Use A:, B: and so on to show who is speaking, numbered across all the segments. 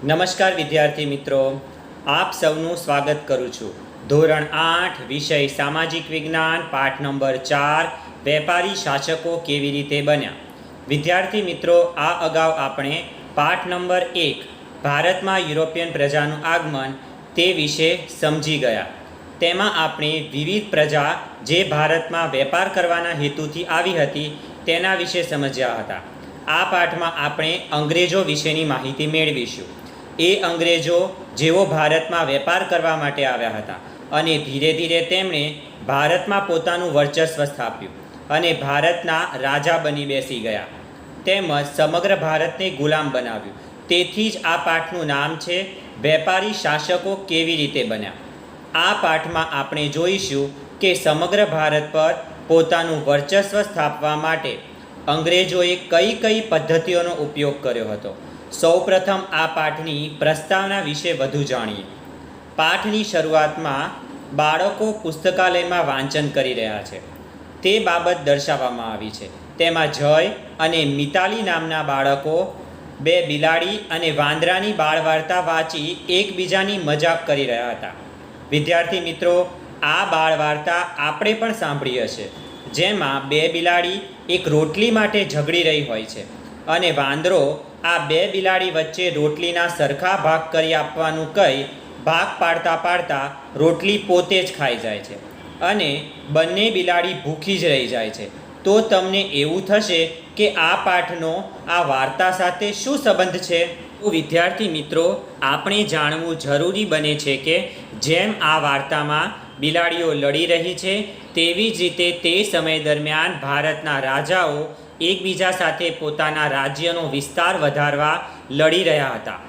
A: નમસ્કાર વિદ્યાર્થી મિત્રો, આપ સૌનું સ્વાગત કરું છું. ધોરણ 8 વિષય સામાજિક વિજ્ઞાન પાઠ નંબર 4 વેપારી શાસકો કેવી રીતે બન્યા. વિદ્યાર્થી મિત્રો, આ અગાઉ આપણે પાઠ નંબર 1 ભારતમાં યુરોપિયન પ્રજાનું આગમન તે વિશે સમજી ગયા. તેમાં આપણે વિવિધ પ્રજા જે ભારતમાં વેપાર કરવાના હેતુથી આવી હતી તેના વિશે સમજ્યા હતા. આ પાઠમાં આપણે અંગ્રેજો વિશેની માહિતી મેળવીશું. એ અંગ્રેજો જેઓ ભારતમાં વેપાર કરવા માટે આવ્યા હતા અને ધીરે ધીરે તેમણે ભારતમાં પોતાનું વર્ચસ્વ સ્થાપ્યું અને ભારતના રાજા બની બેસી ગયા, તેમજ સમગ્ર ભારતને ગુલામ બનાવ્યું. તેથી જ આ પાઠનું નામ છે વેપારી શાસકો કેવી રીતે બન્યા. આ પાઠમાં આપણે જોઈશું કે સમગ્ર ભારત પર પોતાનું વર્ચસ્વ સ્થાપવા માટે અંગ્રેજોએ કઈ કઈ પદ્ધતિઓનો ઉપયોગ કર્યો હતો. સૌપ્રથમ આ પાઠની પ્રસ્તાવના વિશે વધુ જાણીએ. પાઠની શરૂઆતમાં બાળકો પુસ્તકાલયમાં વાંચન કરી રહ્યા છે તે બાબત દર્શાવવામાં આવી છે. તેમાં જય અને મિતાલી નામના બાળકો બે બિલાડી અને વાંદરાની બાળવાર્તા વાંચી એકબીજાની મજાક કરી રહ્યા હતા. વિદ્યાર્થી મિત્રો, આ બાળવાર્તા આપણે પણ સાંભળી હશે, જેમાં બે બિલાડી એક રોટલી માટે ઝઘડી રહી હોય છે અને વાંદરો આ બે બિલાડી વચ્ચે રોટલીના સરખા ભાગ કરી આપવાનું કહી ભાગ પાડતા પાડતા રોટલી પોતે જ ખાઈ જાય છે અને બંને બિલાડી ભૂખી જ રહી જાય છે. તો તમને એવું થશે કે આ પાઠનો આ વાર્તા સાથે શું સંબંધ છે? તો વિદ્યાર્થી મિત્રો, આપણે જાણવું જરૂરી બને છે કે જેમ આ વાર્તામાં બિલાડીઓ લડી રહી છે તેવી જ રીતે તે સમય દરમિયાન ભારતના રાજાઓ એકબીજા સાથે પોતાના રાજ્યનો વિસ્તાર વધારવા લડી રહ્યા હતા,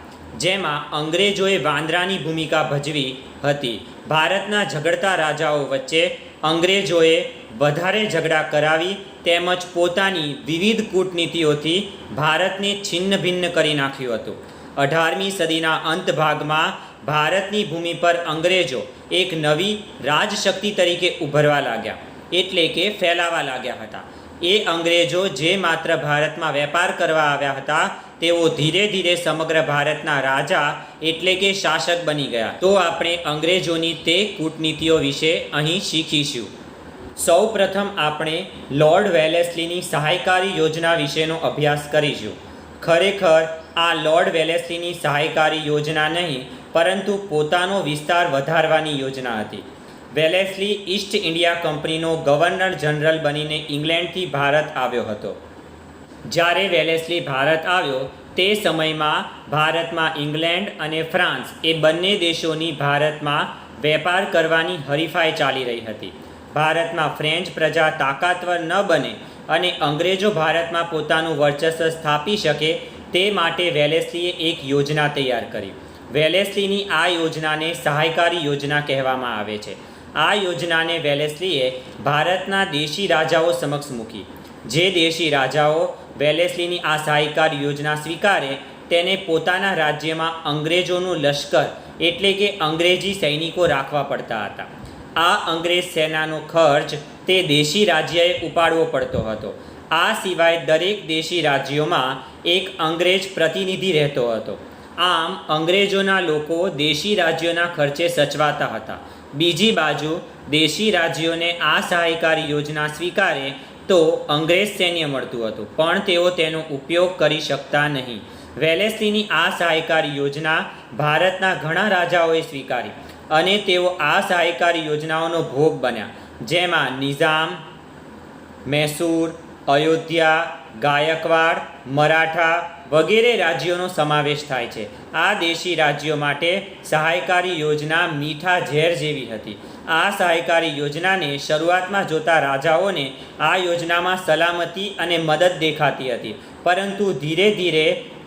A: જેમાં અંગ્રેજોએ વાંદરાની ભૂમિકા ભજવી હતી. ભારતના ઝઘડતા રાજાઓ વચ્ચે અંગ્રેજોએ વધારે ઝઘડા કરાવી તેમજ પોતાની વિવિધ કૂટનીતિઓથી ભારતને છિન્ન ભિન્ન કરી નાખ્યું હતું. 18મી સદીના અંત ભાગમાં ભારતની ભૂમિ પર અંગ્રેજો એક નવી રાજશક્તિ તરીકે ઉભરવા લાગ્યા, એટલે કે ફેલાવા લાગ્યા હતા. એ અંગ્રેજો જે માત્ર ભારતમાં વેપાર કરવા આવ્યા હતા તેઓ ધીરે ધીરે સમગ્ર ભારતના રાજા એટલે કે શાસક બની ગયા. તો આપણે અંગ્રેજોની તે કૂટનીતિઓ વિશે અહીં શીખીશું. સૌ પ્રથમ આપણે લોર્ડ વેલેસ્લીની સહાયકારી યોજના વિશેનો અભ્યાસ કરીશું. ખરેખર આ લોર્ડ વેલેસ્લીની સહાયકારી યોજના નહીં, પરંતુ પોતાનો વિસ્તાર વધારવાની યોજના હતી. વેલેસ્લી ઈસ્ટ ઇન્ડિયા કંપનીનો ગવર્નર જનરલ બનીને ઇંગ્લેન્ડથી ભારત આવ્યો હતો. જ્યારે વેલેસ્લી ભારત આવ્યો તે સમયમાં ભારતમાં ઇંગ્લેન્ડ અને ફ્રાન્સ એ બંને દેશોની ભારતમાં વેપાર કરવાની હરીફાઈ ચાલી રહી હતી. ભારતમાં ફ્રેન્ચ પ્રજા તાકાતવર ન બને અને અંગ્રેજો ભારતમાં પોતાનું વર્ચસ્વ સ્થાપી શકે તે માટે વેલેસ્લીએ એક યોજના તૈયાર કરી. વેલેસ્લીની આ યોજનાને સહાયકારી યોજના કહેવામાં આવે છે. આ યોજનાને વેલેસ્લીએ ભારતના દેશી રાજાઓ સમક્ષ મૂકી. જે દેશી રાજાઓ વેલેસ્લીની આ સહાયકારી યોજના સ્વીકારે તેને પોતાના રાજ્યમાં અંગ્રેજોનું લશ્કર એટલે કે અંગ્રેજી સૈનિકો રાખવા પડતા હતા. આ અંગ્રેજ સેનાનો ખર્ચ તે દેશી રાજ્યએ ઉપાડવો પડતો હતો. આ સિવાય દરેક દેશી રાજ્યોમાં એક અંગ્રેજ પ્રતિનિધિ રહેતો હતો. આમ અંગ્રેજોના લોકો દેશી રાજ્યોના ખર્ચે સચવાતા હતા. બીજી બાજુ દેશી રાજ્યોને આ સહાયકારી યોજના સ્વીકારે તો અંગ્રેજ સૈન્ય મળતું હતું, પણ તેઓ તેનો ઉપયોગ કરી શકતા નહીં. વેલેસ્લીની આ સહાયકારી યોજના ભારતના ઘણા રાજાઓએ સ્વીકારી અને તેઓ આ સહાયકારી યોજનાઓનો ભોગ બન્યા, જેમાં નિઝામ, મૈસૂર, અયોધ્યા, ગાયકવાડ, મરાઠા વગેરે રાજ્યોનો સમાવેશ થાય છે. આ દેશી રાજ્યો માટે સહાયકારી યોજના મીઠા ઝેર જેવી હતી. આ સહાયકારી યોજનાને શરૂઆતમાં જોતા રાજાઓને આ યોજનામાં સલામતી અને મદદ દેખાતી હતી, પરંતુ ધીરે ધીરે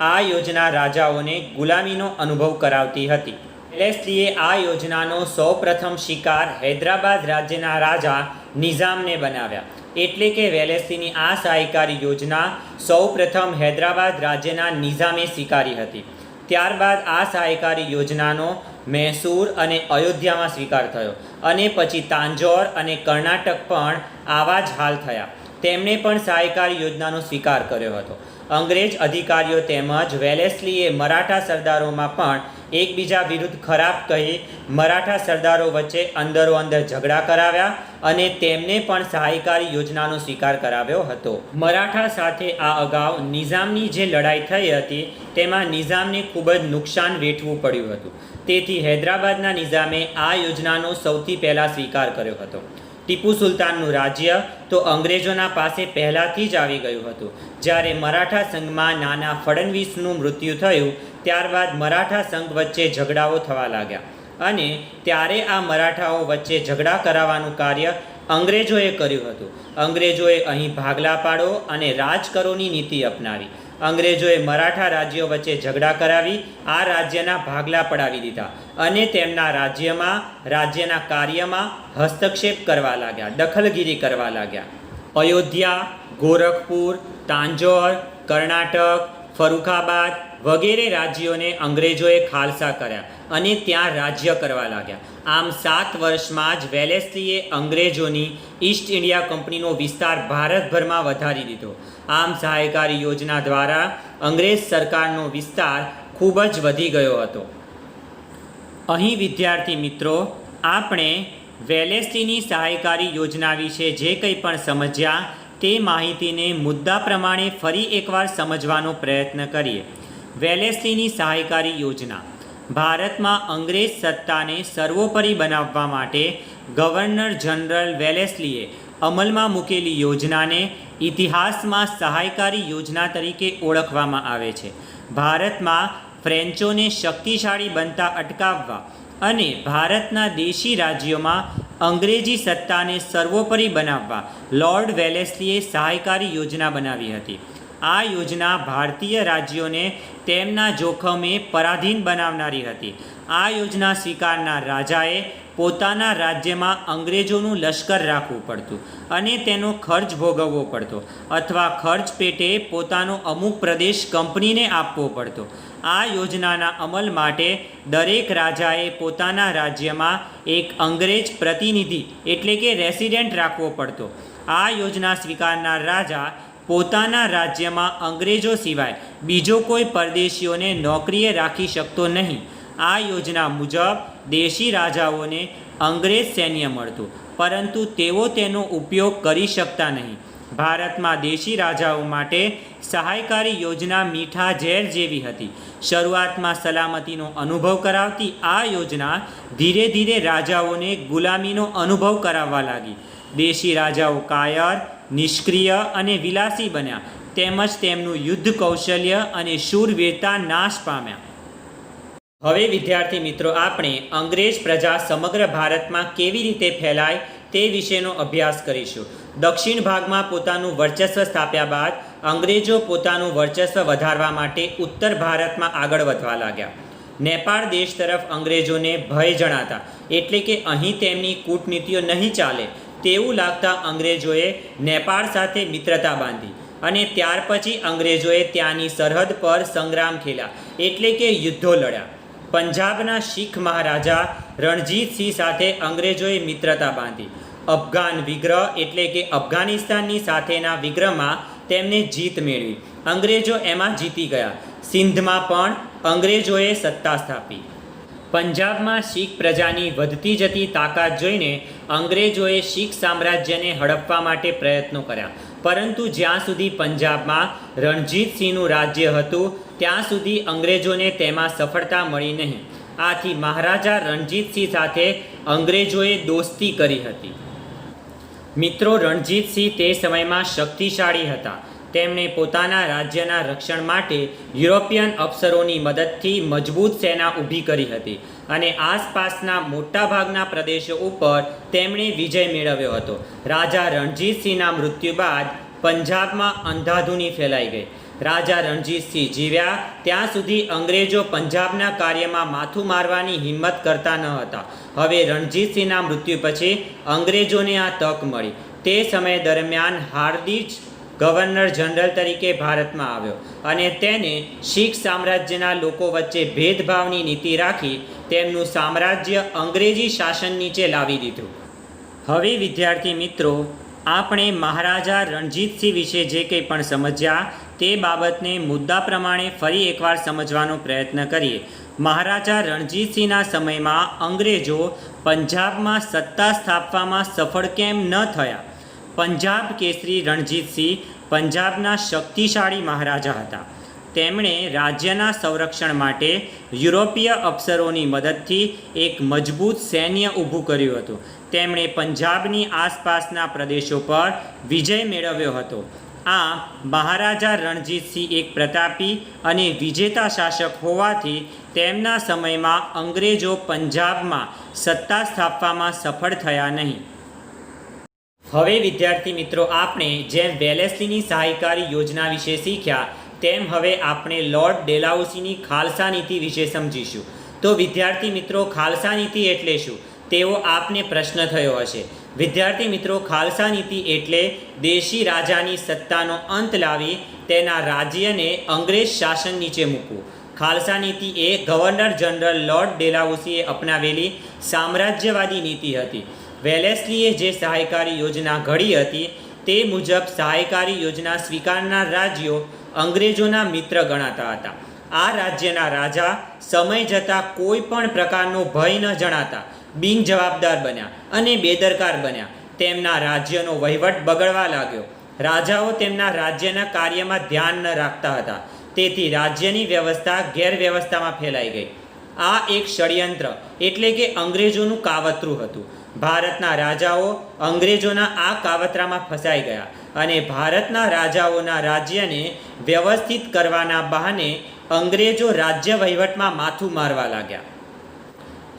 A: આ યોજના રાજાઓને ગુલામીનો અનુભવ કરાવતી હતી. વેલેસ્લીએ આ યોજનાનો સૌપ્રથમ શિકાર હૈદરાબાદ રાજ્યના રાજા નિઝામને બનાવ્યા. એટલે કે વેલેસ્લીની આ સહાયકારી યોજના સૌપ્રથમ હૈદરાબાદ રાજ્યના નિઝામે સ્વીકારી હતી. ત્યારબાદ આ સહાયકારી યોજનાનો મૈસૂર અને અયોધ્યામાં સ્વીકાર થયો અને પછી તાંજોર અને કર્ણાટક પણ આવા જ હાલ થયા. તેમણે પણ સહાયકારી યોજનાનો સ્વીકાર કર્યો હતો. અંગ્રેજ અધિકારીઓ તેમજ વેલેસ્લીએ મરાઠા સરદારોમાં પણ એકબીજા વિરુદ્ધ ખરાબ કહી મરાઠા સરદારો વચ્ચે અંદરોઅંદર ઝઘડા કરાવ્યા અને તેમને પણ સહાયકારી યોજનાનો સ્વીકાર કરાવ્યો હતો. મરાઠા સાથે આ અગાઉ નિઝામની જે લડાઈ થઈ હતી તેમાં નિઝામને ખૂબ જ નુકસાન વેઠવું પડ્યું હતું. તેથી હૈદરાબાદના નિઝામે આ યોજનાનો સૌથી પહેલાં સ્વીકાર કર્યો હતો. ટીપુ સુલતાનનું રાજ્ય તો અંગ્રેજોના પાસે પહેલાંથી જ આવી ગયું હતું. જ્યારે મરાઠા સંઘમાં નાના ફડણવીસનું મૃત્યુ થયું ત્યારબાદ મરાઠા સંઘ વચ્ચે ઝઘડાઓ થવા લાગ્યા અને ત્યારે આ મરાઠાઓ વચ્ચે ઝઘડા કરાવવાનું કાર્ય અંગ્રેજોએ કર્યું હતું. અંગ્રેજોએ અહીં ભાગલા પાડો અને રાજ કરોની નીતિ અપનાવી. અંગ્રેજોએ મરાઠા રાજ્યો વચ્ચે ઝઘડા કરાવી આ રાજ્યના ભાગલા પડાવી દીધા અને તેમના રાજ્યના કાર્યમાં હસ્તક્ષેપ કરવા લાગ્યા, દખલગીરી કરવા લાગ્યા. અયોધ્યા, ગોરખપુર, તાંજોર, કર્ણાટક, ફરુખાબાદ વગેરે રાજ્યોને અંગ્રેજોએ ખાલસા કર્યા અને ત્યાં રાજ્ય કરવા લાગ્યા. આમ 7 વર્ષમાં જ વેલેસ્લીએ અંગ્રેજોની ઈસ્ટ ઇન્ડિયા કંપનીનો વિસ્તાર ભારતભરમાં વધારી દીધો. આમ સહાયકારી યોજના દ્વારા અંગ્રેજ સરકારનો વિસ્તાર ખૂબ જ વધી ગયો હતો. અહીં વિદ્યાર્થી મિત્રો આપણે વેલેસ્લીની સહાયકારી યોજના વિશે જે કંઈ પણ સમજ્યા તે માહિતીને મુદ્દા પ્રમાણે ફરી એકવાર સમજવાનો પ્રયત્ન કરીએ. વેલેસ્લીની સહાયકારી યોજના ભારતમાં અંગ્રેજ સત્તાને સર્વોપરી બનાવવા માટે ગવર્નર જનરલ વેલેસ્લીએ અમલમાં મૂકેલી યોજનાને ઇતિહાસમાં સહાયકારી યોજના તરીકે ઓળખવામાં આવે છે. ભારતમાં ફ્રેન્ચોને શક્તિશાળી બનતા અટકાવવા અને ભારતના દેશી રાજ્યોમાં અંગ્રેજી સત્તાને સર્વોપરી બનાવવા લોર્ડ વેલેસ્લીએ સહાયકારી યોજના બનાવી હતી. આ યોજના ભારતીય રાજ્યોને તેમના જોખમે પરાધીન બનાવનારી હતી. આ યોજના સ્વીકારનાર રાજાએ પોતાના રાજ્યમાં અંગ્રેજોનું લશ્કર રાખવું પડતું અને તેનો ખર્ચ ભોગવવો પડતો અથવા ખર્ચ પેટે પોતાનો અમુક પ્રદેશ કંપનીને આપવો પડતો. આ યોજનાના અમલ માટે દરેક રાજાએ પોતાના રાજ્યમાં એક અંગ્રેજ પ્રતિનિધિ એટલે કે રેસિડેન્ટ રાખવો પડતો. આ યોજના સ્વીકારનાર રાજા પોતાના રાજ્યમાં અંગ્રેજો સિવાય બીજો કોઈ પરદેશીઓને નોકરીએ રાખી શકતો નહીં. આ યોજના મુજબ દેશી રાજાઓને અંગ્રેજ સૈન્ય મળતું પરંતુ તેઓ તેનો ઉપયોગ કરી શકતા નહીં. ભારતમાં દેશી રાજાઓ માટે સહાયકારી યોજના મીઠા ઝેર જેવી હતી. શરૂઆતમાં સલામતીનો અનુભવ કરાવતી આ યોજના ધીરે ધીરે રાજાઓને ગુલામીનો અનુભવ કરાવવા લાગી. દેશી રાજાઓ કાયર, નિષ્ક્રિય અને વિલાસી બન્યા તેમજ તેમનું યુદ્ધ કૌશલ્ય અને શૂરવીરતા નાશ પામ્યા. હવે વિદ્યાર્થી મિત્રો આપણે અંગ્રેજ પ્રજા સમગ્ર ભારતમાં કેવી રીતે ફેલાય તે વિશેનો અભ્યાસ કરીશું. દક્ષિણ ભાગમાં પોતાનું વર્ચસ્વ સ્થાપ્યા બાદ અંગ્રેજો પોતાનું વર્ચસ્વ વધારવા માટે ઉત્તર ભારતમાં આગળ વધવા લાગ્યા. નેપાળ દેશ તરફ અંગ્રેજોને ભય જણાતા એટલે કે અહીં તેમની કૂટનીતિઓ નહીં ચાલે તેવું લાગતા અંગ્રેજોએ નેપાળ સાથે મિત્રતા બાંધી અને ત્યાર પછી અંગ્રેજોએ ત્યાંની સરહદ પર સંગ્રામ ખેલ્યા એટલે કે યુદ્ધો લડ્યા. પંજાબના શીખ મહારાજા રણજીતસિંહ સાથે અંગ્રેજોએ મિત્રતા બાંધી. અફઘાન વિગ્રહ એટલે કે અફઘાનિસ્તાનની સાથેના વિગ્રહમાં તેમને જીત મેળવી. અંગ્રેજો એમાં જીતી ગયા. સિંધમાં પણ અંગ્રેજોએ સત્તા સ્થાપી. પંજાબમાં શીખ પ્રજાની વધતી જતી તાકાત જોઈને અંગ્રેજોએ શીખ સામ્રાજ્યને હડપવા માટે પ્રયત્નો કર્યા. પરંતુ જ્યાં સુધી પંજાબમાં રણજીતસિંહનું રાજ્ય હતું ત્યાં સુધી અંગ્રેજોને તેમાં સફળતા મળી નહીં. આથી મહારાજા રણજીતસિંહ સાથે અંગ્રેજોએ દોસ્તી કરી હતી. મિત્રો, રણજીતસિંહ તે સમયમાં શક્તિશાળી હતા. તેમણે પોતાના રાજ્યના રક્ષણ માટે યુરોપિયન અફસરોની મદદથી મજબૂત સેના ઊભી કરી હતી અને આસપાસના મોટાભાગના પ્રદેશો ઉપર તેમણે વિજય મેળવ્યો હતો. રાજા રણજીતસિંહના મૃત્યુ બાદ પંજાબમાં અંધાધૂની ફેલાઈ ગઈ. રાજા રણજીતસિંહ જીવ્યા ત્યાં સુધી અંગ્રેજો પંજાબના કાર્યમાં માથું મારવાની હિંમત કરતા ન હતા. હવે રણજીતસિંહના મૃત્યુ પછી અંગ્રેજોને આ તક મળી. તે સમય દરમિયાન હાર્દિજ ગવર્નર જનરલ તરીકે ભારતમાં આવ્યો અને તેને શીખ સામ્રાજ્યના લોકો વચ્ચે ભેદભાવની નીતિ રાખી તેમનું સામ્રાજ્ય અંગ્રેજી શાસન નીચે લાવી દીધું. હવે વિદ્યાર્થી મિત્રો, આપણે મહારાજા રણજીતસિંહ વિશે જે કંઈ પણ સમજ્યા તે બાબતને મુદ્દા પ્રમાણે ફરી એકવાર સમજવાનો પ્રયત્ન કરીએ. મહારાજા રણજીતસિંહના સમયમાં અંગ્રેજો પંજાબમાં સત્તા સ્થાપવામાં સફળ કેમ ન થયા? પંજાબ કેસરી રણજીતસિંહ પંજાબના શક્તિશાળી મહારાજા હતા. તેમણે રાજ્યના સંરક્ષણ માટે યુરોપીય અફસરોની મદદથી એક મજબૂત સૈન્ય ઊભું કર્યું હતું. તેમણે પંજાબની આસપાસના પ્રદેશો પર વિજય મેળવ્યો હતો. આમ મહારાજા રણજીતસિંહ એક પ્રતાપી અને વિજેતા શાસક હોવાથી તેમના સમયમાં અંગ્રેજો પંજાબમાં સત્તા સ્થાપવામાં સફળ થયા નહીં. હવે વિદ્યાર્થી મિત્રો, આપણે જેમ વેલેસ્લીની સહાયકારી યોજના વિશે શીખ્યા તેમ હવે આપણે લોર્ડ ડેલાઉસીની ખાલસા નીતિ વિશે સમજીશું. તો વિદ્યાર્થી મિત્રો, ખાલસા નીતિ એટલે શું તેવો આપને પ્રશ્ન થયો હશે. વિદ્યાર્થી મિત્રો, ખાલસા નીતિ એટલે દેશી રાજાની સત્તાનો અંત લાવી તેના રાજ્યને અંગ્રેજ શાસન નીચે મૂકવું. ખાલસા નીતિ એ ગવર્નર જનરલ લોર્ડ ડેલાઉસીએ અપનાવેલી સામ્રાજ્યવાદી નીતિ હતી. વેલેસ્લીએ જે સહાયકારી યોજના ઘડી હતી તે મુજબ સહાયકારી યોજના સ્વીકારનાર રાજ્યો અંગ્રેજોના મિત્ર ગણાતા હતા. આ રાજ્યના રાજા સમય જતાં કોઈ પણ પ્રકારનો ભય ન જણાતા બિનજવાબદાર બન્યા અને બેદરકાર બન્યા. તેમના રાજ્યનો વહીવટ બગડવા લાગ્યો. રાજાઓ તેમના રાજ્યના કાર્યમાં ધ્યાન ન રાખતા હતા. તેથી રાજ્યની વ્યવસ્થા ગેરવ્યવસ્થામાં ફેલાઈ ગઈ. આ એક ષડયંત્ર એટલે કે અંગ્રેજોનું કાવતરું હતું. ભારતના રાજાઓ અંગ્રેજોના આ કાવતરામાં ફસાઈ ગયા અને ભારતના રાજાઓના રાજ્યને વ્યવસ્થિત કરવાના બહાને અંગ્રેજો રાજ્ય વહીવટમાં માથું મારવા લાગ્યા.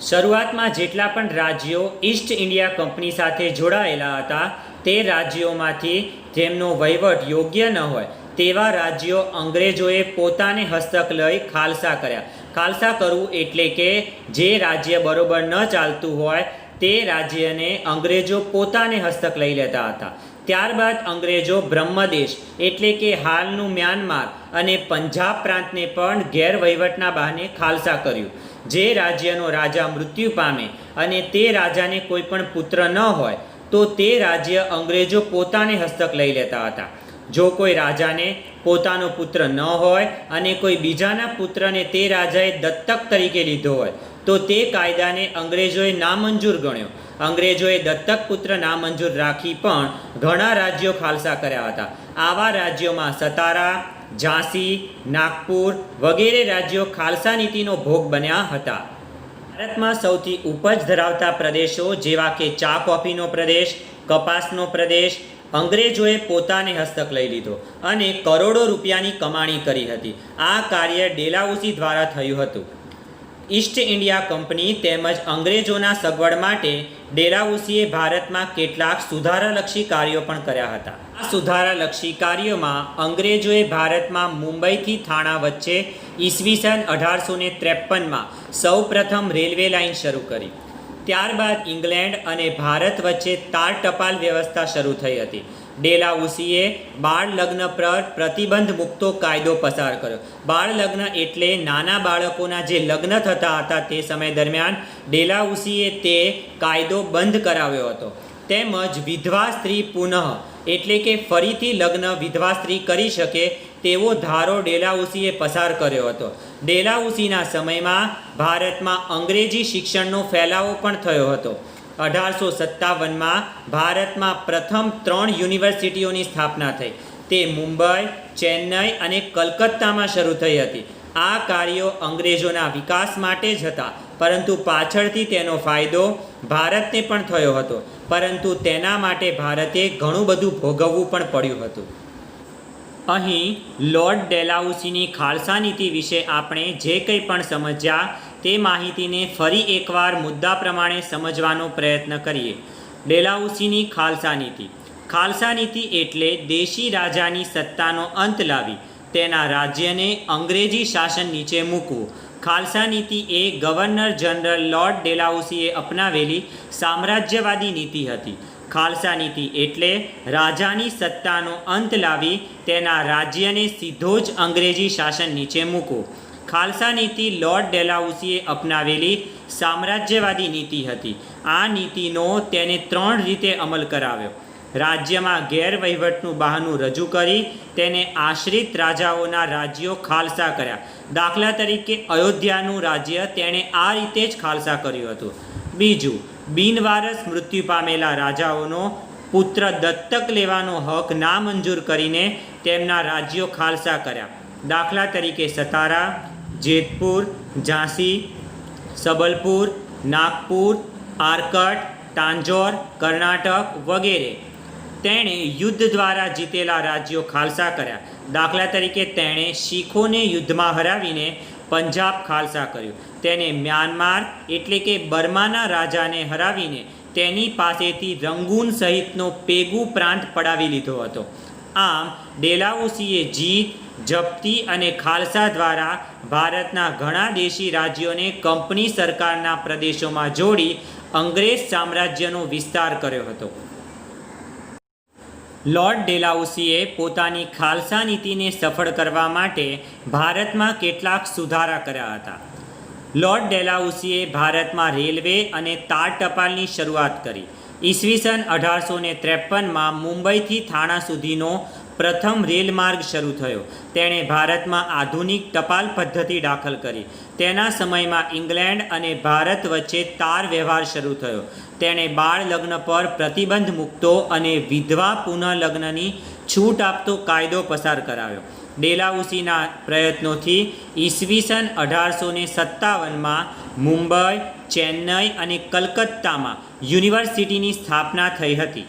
A: શરૂઆતમાં જેટલા પણ રાજ્યો ઈસ્ટ ઇન્ડિયા કંપની સાથે જોડાયેલા હતા તે રાજ્યોમાંથી જેમનો વહીવટ યોગ્ય ન હોય તેવા રાજ્યો અંગ્રેજોએ પોતાને હસ્તક લઈ ખાલસા કર્યા. ખાલસા કરવું એટલે કે જે રાજ્ય બરોબર ન ચાલતું હોય તે રાજ્યને અંગ્રેજો પોતાને હસ્તક લઈ લેતા હતા. ત્યારબાદ અંગ્રેજો બ્રહ્મદેશ એટલે કે હાલનું મ્યાનમાર અને પંજાબ પ્રાંતને પણ ગેરવહીવટના બહાને ખાલસા કર્યું. જે રાજ્યનો રાજા મૃત્યુ પામે અને તે રાજાને કોઈ પણ પુત્ર ન હોય તો તે રાજ્ય અંગ્રેજો પોતાને હસ્તક લઈ લેતા હતા. જો કોઈ રાજાને પોતાનો પુત્ર ન હોય અને કોઈ બીજાના પુત્રને તે રાજાએ દત્તક તરીકે લીધો હોય તો તે કાયદાને અંગ્રેજોએ નામંજૂર ગણ્યો. અંગ્રેજોએ દત્તક પુત્ર નામંજૂર રાખી પણ ઘણા રાજ્યો ખાલસા કર્યા હતા. આવા રાજ્યોમાં સતારા, ઝાંસી, નાગપુર વગેરે રાજ્યો ખાલસા નીતિનો ભોગ બન્યા હતા. ભારતમાં સૌથી ઉપજ ધરાવતા પ્રદેશો જેવા કે ચા કોફીનો પ્રદેશ, કપાસનો પ્રદેશ અંગ્રેજોએ પોતાને હસ્તક લઈ લીધો અને કરોડો રૂપિયાની કમાણી કરી હતી. આ કાર્ય ડેલાઉસી દ્વારા થયું હતું. ઈસ્ટ ઇન્ડિયા કંપની તેમજ અંગ્રેજોના સગવડ માટે ડેલાઉસીએ ભારતમાં કેટલાક સુધારાલક્ષી કાર્યો પણ કર્યા હતા. આ સુધારાલક્ષી કાર્યોમાં અંગ્રેજોએ ભારતમાં મુંબઈથી થાણા વચ્ચે ઈસવીસન 1853માં સૌ પ્રથમ રેલવે લાઇન શરૂ કરી. ત્યારબાદ ઇંગ્લેન્ડ અને ભારત વચ્ચે તાર ટપાલ વ્યવસ્થા શરૂ થઈ હતી. ડેલાઉસીએ બાળ લગ્ન પર પ્રતિબંધ મૂકતો કાયદો પસાર કર્યો. બાળ લગ્ન એટલે નાના બાળકોના જે લગ્ન થતા હતા તે સમય દરમિયાન ડેલાઉસીએ તે કાયદો બંધ કરાવ્યો હતો. તેમજ વિધવા સ્ત્રી પુનઃ એટલે કે ફરીથી લગ્ન વિધવા સ્ત્રી કરી શકે તેવો ધારો ડેલાઉસીએ પસાર કર્યો હતો. ડેલાઉસીના સમયમાં ભારતમાં અંગ્રેજી શિક્ષણનો ફેલાવો પણ થયો હતો. 1857માં ભારતમાં પ્રથમ 3 યુનિવર્સિટીઓની સ્થાપના થઈ. તે મુંબઈ, ચેન્નઈ અને કલકત્તામાં શરૂ થઈ હતી. આ કાર્યો અંગ્રેજોના વિકાસ માટે જ હતા, પરંતુ પાછળથી તેનો ફાયદો ભારતને પણ થયો હતો. પરંતુ તેના માટે ભારતે ઘણું બધું ભોગવવું પણ પડ્યું હતું. અહીં લોર્ડ ડેલાઉસીની ખાલસા નીતિ વિશે આપણે જે કંઈ પણ સમજ્યા તે માહિતીને ફરી એકવાર મુદ્દા પ્રમાણે સમજવાનો પ્રયત્ન કરીએ. ડેલાઉસીની ખાલસા નીતિ. ખાલસા નીતિ એટલે દેશી રાજાની સત્તાનો અંત લાવી તેના રાજ્યને અંગ્રેજી શાસન નીચે મૂકવું. ખાલસા નીતિ એ ગવર્નર જનરલ લોર્ડ ડેલાઉસીએ અપનાવેલી સામ્રાજ્યવાદી નીતિ હતી. ખાલસા નીતિ એટલે રાજાની સત્તાનો અંત લાવી તેના રાજ્યને સીધો જ અંગ્રેજી શાસન નીચે મૂકવું. ખાલસા નીતિ લોર્ડ ડેલાઉસીએ અપનાવેલી સામ્રાજ્યવાદી નીતિ હતી. આ નીતિનો તેને 3 રીતે અમલ કરાવ્યો. રાજ્યમાં ગેરવહીવટનું બહાનું રજૂ કરી તેને આશ્રિત રાજાઓના રાજ્યો ખાલસા કર્યા. દાખલા તરીકે અયોધ્યાનું રાજ્ય તેણે આ રીતે જ ખાલસા કર્યું હતું. બીજું, બિનવારસ મૃત્યુ પામેલા રાજાઓનો પુત્ર દત્તક લેવાનો હક નામંજૂર કરીને તેમના રાજ્યો ખાલસા કર્યા. દાખલા તરીકે સતારા, જેતપુર, ઝાંસી, સબલપુર, નાગપુર, આરકટ, તાંજોર, કર્ણાટક વગેરે. તેણે યુદ્ધ દ્વારા જીતેલા રાજ્યો ખાલસા કર્યા. દાખલા તરીકે તેણે શીખોને યુદ્ધમાં હરાવીને પંજાબ ખાલસા કર્યું. તેને મ્યાનમાર એટલે કે બર્માના રાજાને હરાવીને તેની પાસેથી રંગૂન સહિતનો પેગુ પ્રાંત પડાવી લીધો હતો. આમ ડેલાઉસીએ જીત, જપ્તી અને ખાલસા દ્વારા ભારતના ઘણા દેશી રાજ્યોને કંપની સરકારના પ્રદેશોમાં જોડી અંગ્રેજ સામ્રાજ્યનો વિસ્તાર કર્યો હતો. લોર્ડ ડેલાઉસીએ પોતાની ખાલસા નીતિને સફળ કરવા માટે ભારતમાં કેટલાક સુધારા કર્યા હતા. લોર્ડ ડેલાઉસીએ ભારતમાં રેલવે અને તાર ટપાલની શરૂઆત કરી. ઈસવીસન 1853માં મુંબઈથી થાણા સુધીનો પ્રથમ રેલમાર્ગ શરૂ થયો. તેણે ભારતમાં આધુનિક ટપાલ પદ્ધતિ દાખલ કરી. તેના સમયમાં ઇંગ્લેન્ડ અને ભારત વચ્ચે તાર વ્યવહાર શરૂ થયો. તેણે બાળ લગ્ન પર પ્રતિબંધ મૂકતો અને વિધવા પુનઃલગ્નની છૂટ આપતો કાયદો પસાર કરાવ્યો. ડેલાઉસીના પ્રયત્નોથી ઈસવીસન 1857માં મુંબઈ, ચેન્નઈ અને કલકત્તામાં યુનિવર્સિટીની સ્થાપના થઈ હતી.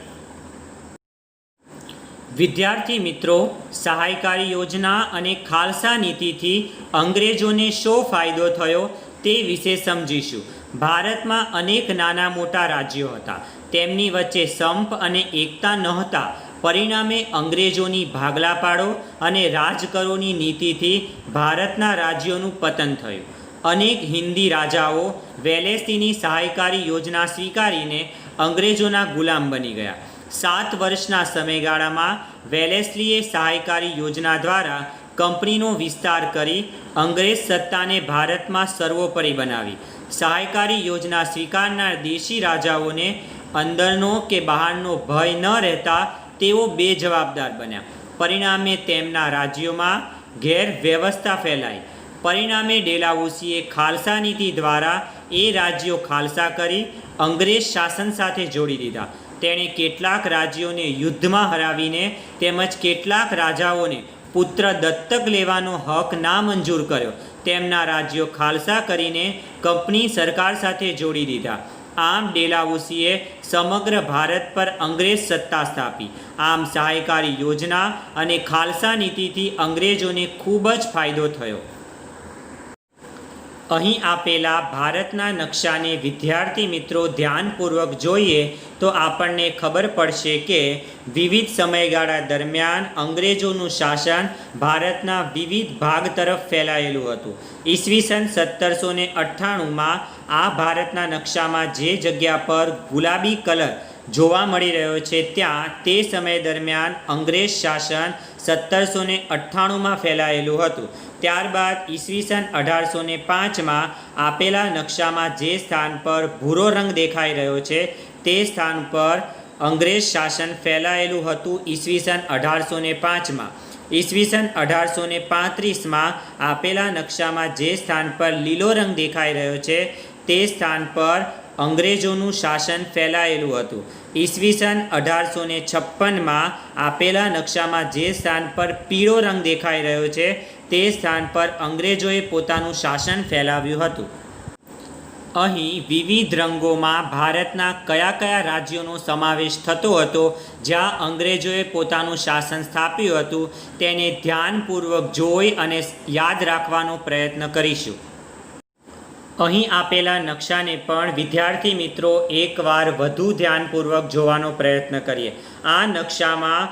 A: વિદ્યાર્થી મિત્રો, સહાયકારી યોજના અને ખાલસા નીતિથી અંગ્રેજોને શો ફાયદો થયો તે વિશે સમજીશું. ભારતમાં અનેક નાના મોટા રાજ્યો હતા. તેમની વચ્ચે સંપ અને એકતા નહોતા. પરિણામે અંગ્રેજોની ભાગલા પાડો અને રાજ કરોની નીતિથી ભારતના રાજ્યોનું પતન થયું. અનેક હિન્દી રાજાઓ વેલેસ્લીની સહાયકારી યોજના સ્વીકારીને અંગ્રેજોના ગુલામ બની ગયા. 7 વર્ષના સમયગાળામાં વેલેસ્લીએ સહાયકારી યોજના દ્વારા કંપનીનો વિસ્તાર કરી અંગ્રેજ સત્તાને ભારતમાં સર્વોપરી બનાવી. સહાયકારી યોજના સ્વીકારનાર દેશી રાજાઓને અંદરનો કે બહારનો ભય ન રહેતા તેઓ બેજવાબદાર બન્યા. પરિણામે તેમના રાજ્યોમાં ગેરવ્યવસ્થા ફેલાઈ. પરિણામે ડેલાઉસીએ ખાલસા નીતિ દ્વારા એ રાજ્યો ખાલસા કરી અંગ્રેજ શાસન સાથે જોડી દીધા. તેણે કેટલાક રાજ્યોને યુદ્ધમાં હરાવીને તેમજ કેટલાક રાજાઓને પુત્ર દત્તક લેવાનો હક નામંજૂર કર્યો. તેમના રાજ્યો ખાલસા કરીને કંપની સરકાર સાથે જોડી દીધા. આમ ડેલાઉસીએ સમગ્ર ભારત પર અંગ્રેજ સત્તા સ્થાપી. આમ સહાયકારી યોજના અને ખાલસા નીતિથી અંગ્રેજોને ખૂબ જ ફાયદો થયો. અહીં આપેલા ભારતના નકશાને વિદ્યાર્થી મિત્રો ધ્યાનપૂર્વક જોઈએ તો આપણને ખબર પડશે કે વિવિધ સમયગાળા દરમિયાન અંગ્રેજોનું શાસન ભારતના વિવિધ ભાગ તરફ ફેલાયેલું હતું. ઈસવીસન 1798માં આ ભારતના નકશામાં જે જગ્યા પર ગુલાબી કલર જોવા મળી રહ્યો છે ત્યાં તે સમય દરમિયાન અંગ્રેજ શાસન 1798માં ફેલાયેલું હતું. ત્યારબાદ ઈસવીસન 1805માં આપેલા નકશામાં જે સ્થાન પર ભૂરો રંગ દેખાઈ રહ્યો છે તે સ્થાન પર અંગ્રેજ શાસન ફેલાયેલું હતું. ઈસવીસન 1805માં ઈસવીસન 1835માં આપેલા નકશામાં જે સ્થાન પર લીલો રંગ દેખાઈ રહ્યો છે તે સ્થાન પર અંગ્રેજોનું શાસન ફેલાયેલું હતું. ઈસવીસન 1856માં આપેલા નકશામાં જે સ્થાન પર પીળો રંગ દેખાઈ રહ્યો છે તે સ્થાન પર અંગ્રેજોએ પોતાનું શાસન ફેલાવ્યું હતું. અહીં વિવિધ રંગોમાં ભારતના કયા કયા રાજ્યોનો સમાવેશ થતો હતો જ્યાં અંગ્રેજોએ પોતાનું શાસન સ્થાપ્યું હતું તેને ધ્યાનપૂર્વક જોઈ અને યાદ રાખવાનો પ્રયત્ન કરીશું. અહીં આપેલા નકશાને પણ વિદ્યાર્થી મિત્રો એકવાર વધુ ધ્યાનપૂર્વક જોવાનો પ્રયત્ન કરીએ. આ નકશામાં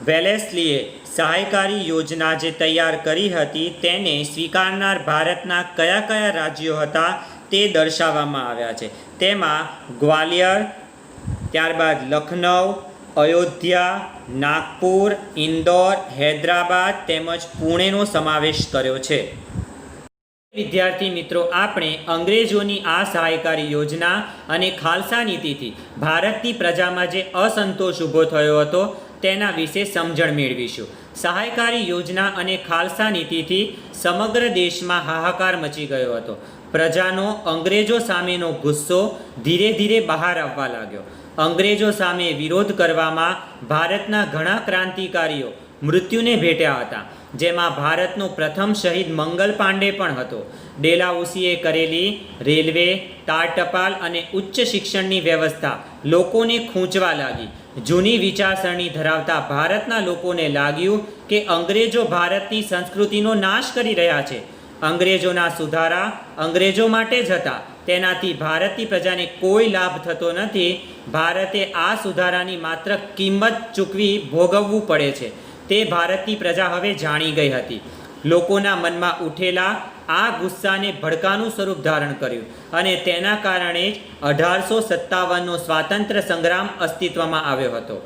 A: વેલેસ્લીએ સહાયકારી યોજના જે તૈયાર કરી હતી તેને સ્વીકારનાર ભારતના કયા કયા રાજ્યો હતા તે દર્શાવવામાં આવ્યા છે. તેમાં ગ્વાલિયર, ત્યારબાદ લખનઉ, અયોધ્યા, નાગપુર, ઇન્દોર, હૈદરાબાદ તેમજ પુણેનો સમાવેશ કર્યો છે. વિદ્યાર્થી મિત્રો, આપણે અંગ્રેજોની આ સહાયકારી યોજના અને ખાલસા નીતિથી ભારતની પ્રજામાં જે અસંતોષ ઊભો થયો હતો તેના વિશે સમજણ મેળવીશું. સહાયકારી યોજના અને ખાલસા નીતિથી સમગ્ર દેશમાં હાહાકાર મચી ગયો હતો. પ્રજાનો અંગ્રેજો સામેનો ગુસ્સો ધીરે ધીરે બહાર આવવા લાગ્યો. અંગ્રેજો સામે વિરોધ કરવામાં ભારતના ઘણા ક્રાંતિકારીઓ મૃત્યુને ભેટ્યા હતા, જેમાં ભારતનો પ્રથમ શહીદ મંગલ પાંડે પણ હતો. ડેલાઉસીએ કરેલી રેલવે, તાર ટપાલ અને ઉચ્ચ શિક્ષણની વ્યવસ્થા લોકોને ખૂંચવા લાગી. જૂની વિચારસરણી ધરાવતા ભારતના લોકોને લાગ્યું કે અંગ્રેજો ભારતની સંસ્કૃતિનો નાશ કરી રહ્યા છે. અંગ્રેજોના સુધારા અંગ્રેજો માટે જ હતા, તેનાથી ભારતની પ્રજાને કોઈ લાભ થતો નથી. ભારતે આ સુધારાની માત્ર કિંમત ચૂકવી ભોગવવું પડે છે તે ભારતની પ્રજા હવે જાણી ગઈ હતી. લોકોના મનમાં ઉઠેલા આ ગુસ્સાને ભડકાનું સ્વરૂપ ધારણ કર્યું અને તેના કારણે જ 1857નો સ્વાતંત્ર્ય સંગ્રામ અસ્તિત્વમાં આવ્યો હતો.